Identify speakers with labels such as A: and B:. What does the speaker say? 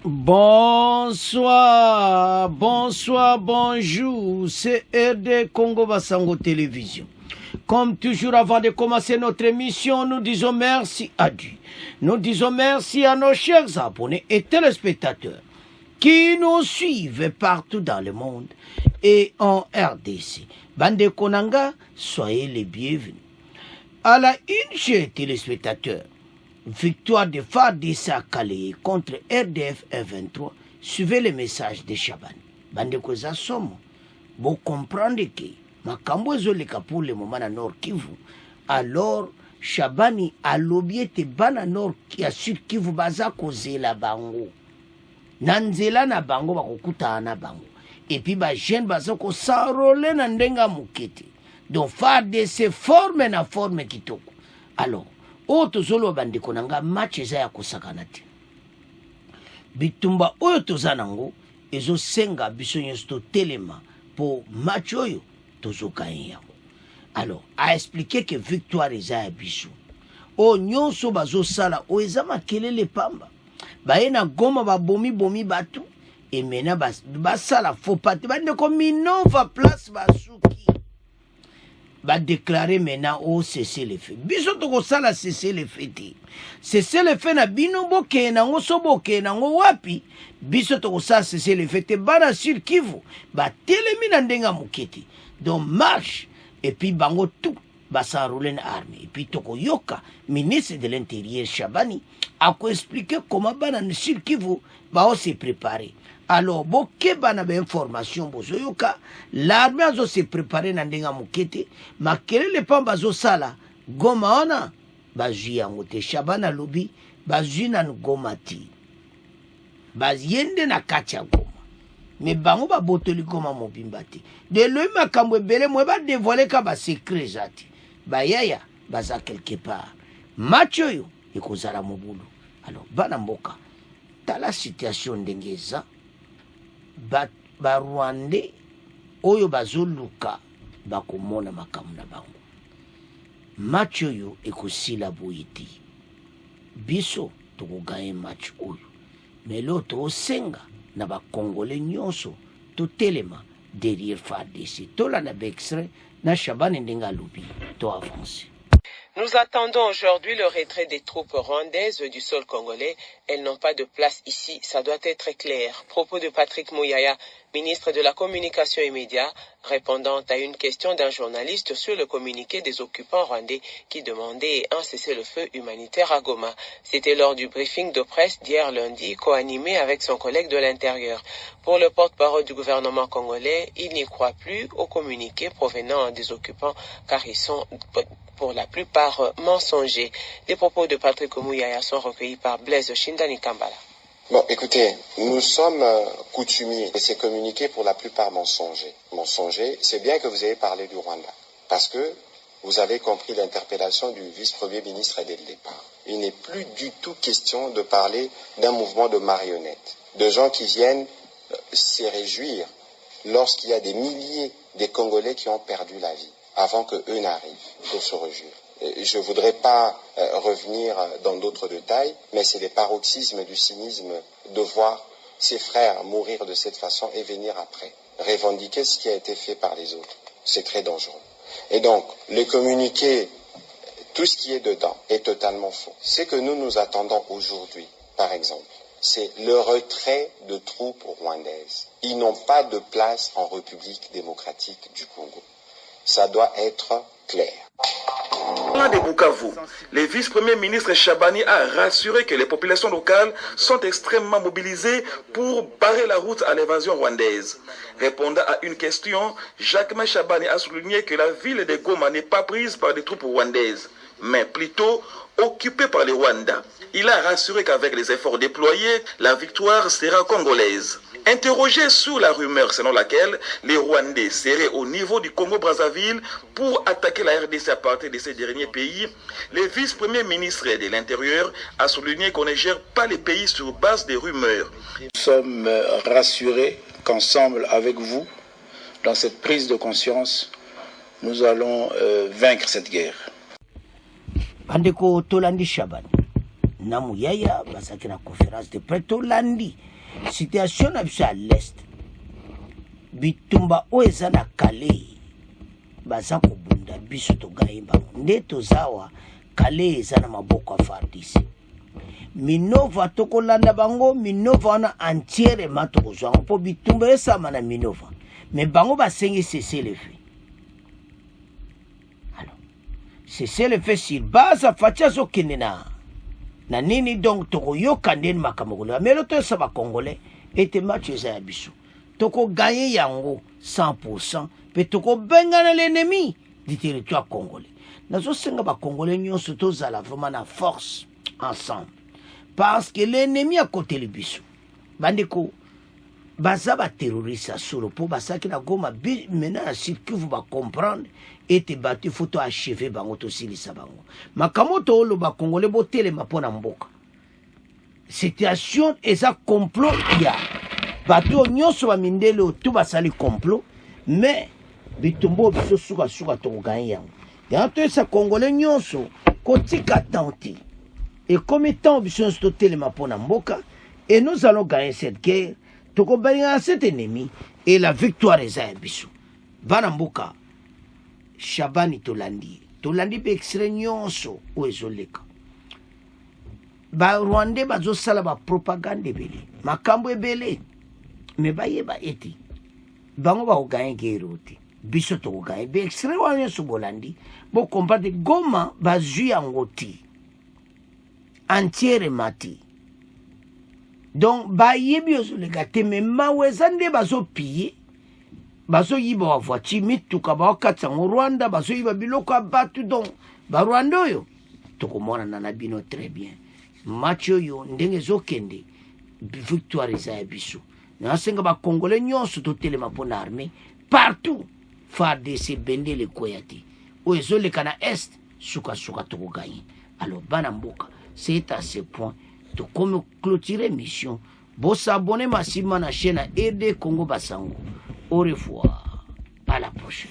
A: Bonsoir, bonsoir, bonjour, c'est RD Congo Basango Télévision. Comme toujours, avant de commencer notre émission, nous disons merci à Dieu. Nous disons merci à nos chers abonnés et téléspectateurs qui nous suivent partout dans le monde et en RDC. Bande Konanga, soyez les bienvenus. À la une, chers téléspectateurs, victoire de Fardissa Calais contre RDF F23. Suivez le message de Chabani. Bande Koza Somo, vous comprenez que Makambo Zoleka pour le moment à Nord Kivu. Alors, Chabani a l'objet bana Nord qui a sur Kivu baza koze la bango. Nanzela na bango bakokuta na bango. Et puis ba jeune baza ko sarole na ndenga mukete. Donc Fardissa forme na forme kitoko. Alors, oyo tozoloba bandeko na nga match eza ya kosakana te. Bitumba oyo toza nango ezosenga biso nyonso totelema po match oyo tozokanye yango. Alors a expliqué que victoire eza ya biso oyo nyonso bazosala oyo eza makelele pamba baye na Goma babomi bato emena basala faux pas te bandeko Minova place basuki va déclarer maintenant au cesser les faits. Biso toko sala cesser les faits. Cesser les faits na bino boke na ngo soboke na ngo wapi. Biso toko sala cesser les faits. Bana sur Kivu. Ba telemi na ndenga muketi. Donc marche et puis bango tout ba s'enrouler na armée. Et puis toko yoka ministre de l'Intérieur Chabani a expliqué comment bana sur Kivu ba on se préparer. Alors, boke bana ba information bozoyoka, l'armée a se préparé na ndenga mukete, makelele pamba zo sala, Goma ona, bazui yango te Shabana lobi, bazui na Goma ti. Baziende na kacha Goma. Mais bango ba botoli Goma mobimba te. De l'œil makambo ebele mwe ba dévoiler ka ba secret zati. Ba yaya, baza quelque part. Macho yo, ekozala mobulu. Alors, bana mboka, ta la situation ndengeza, ba Rwandais oyo bazoluka bakomona makamu na bango match oyo ekosila boyiti biso tokogaye match oyo mais l'autre osenga na ba congolais nyonso totelema derrière Fardissa tolanda bextrait na Chabani ndenga lobi to avancer.
B: Nous attendons aujourd'hui le retrait des troupes rwandaises du sol congolais. Elles n'ont pas de place ici, ça doit être clair. Propos de Patrick Mouyaya, ministre de la Communication et Médias, répondant à une question d'un journaliste sur le communiqué des occupants rwandais qui demandait un cessez-le-feu humanitaire à Goma. C'était lors du briefing de presse d'hier lundi, co-animé avec son collègue de l'Intérieur. Pour le porte-parole du gouvernement congolais, il n'y croit plus aux communiqués provenant des occupants car ils sont pour la plupart mensongers. Les propos de Patrick Mouyaya sont recueillis par Blaise Shindani Kambala.
C: Bon, écoutez, nous sommes coutumiers de ces communiqués pour la plupart mensongers. Mensongers, c'est bien que vous ayez parlé du Rwanda, parce que vous avez compris l'interpellation du vice-premier ministre dès le départ. Il n'est plus du tout question de parler d'un mouvement de marionnettes, de gens qui viennent se réjouir lorsqu'il y a des milliers de Congolais qui ont perdu la vie, avant que eux n'arrivent pour se réjouir. Je ne voudrais pas revenir dans d'autres détails, mais c'est des paroxysmes du cynisme de voir ses frères mourir de cette façon et venir après, revendiquer ce qui a été fait par les autres. C'est très dangereux. Et donc, le communiqué, tout ce qui est dedans est totalement faux. Ce que nous attendons aujourd'hui, par exemple, c'est le retrait de troupes rwandaises. Ils n'ont pas de place en République démocratique du Congo. Ça doit être clair.
D: De Bukavu, le vice-premier ministre Chabani a rassuré que les populations locales sont extrêmement mobilisées pour barrer la route à l'évasion rwandaise. Répondant à une question, Jacques Chabani a souligné que la ville de Goma n'est pas prise par des troupes rwandaises, mais plutôt occupée par les Rwandais. Il a rassuré qu'avec les efforts déployés, la victoire sera congolaise. Interrogé sur la rumeur selon laquelle les Rwandais seraient au niveau du Congo-Brazzaville pour attaquer la RDC à partir de ces derniers pays, le vice-premier ministre de l'Intérieur a souligné qu'on ne gère pas les pays sur base des rumeurs.
E: Nous sommes rassurés qu'ensemble avec vous, dans cette prise de conscience, nous allons vaincre cette guerre.
A: Bandeko Tolandi Chabani. na Mouyaya bazaki na conférence de presse tolandi situation na biso à l'est bitumba oyo eza na kale baza kobunda biso togai bango nde tozawa kale eza na maboko ya FARDC Minova tokolanda bango Minova wana entière tokozwanga mpo bitumba esama na Minova mais bango basengi cesser le feu. Alors cesser le feu sur base afati azokende na nini donc tokoyoka ndeni makambo kolela mais lotoyosa bakongolais ete match eza ya biso tokoganye yango 100% mpe tokobengana l'ennemi du territoire congolais. Nazosenga bakongolais nyonso tozala vraiment na force ensemble parce que l'ennemi à côté le biso bandeko baza ba terroriste solo po basaki na Goma maintenant na Sud-Kivu va comprendre ete batu faut achever bango to silisa bango makambo to lo ba congolais botelema pona mboka situation eza complot ya batu nyonso ba mindele to basali complot mais bitumbo biso suka to gagner yango ya to esa congolais nyonso kotika tenti et comme étant biso to telema pona mboka et nous allons gagner cette guerre toko balinga cet ennemi et la victoire eza ya biso bana mboka Shabani tolandi pe extrait nyonso o ezoleka ba Rwanda bazosala ba propagande ebele makambo ebele me bayeba eti bango ba oganye guerre te biso to oganye be extrait wana nyonso bolandi bo comprendre Goma bazwi yango ti entière mati donc bayebi ozoleka te me maweza nde bazopie bazoyiba wa voiture mituka bakatsa ngo Rwanda bazoyiba biloko ya batu donc ba Rwanda oyo tokomona na bino très bien match oyo ndenge ezokende victoire eza ya biso nasenga bakongolais nyonso totelema mpona armée partout FARDC bendele koya te oyo ezoleka na est suka tokoganye. Alors bana mboka c'est à ce point to comme clôturer mission bo s'abonner massivement à la chaîne RD Congo Basango. Au revoir, à la prochaine.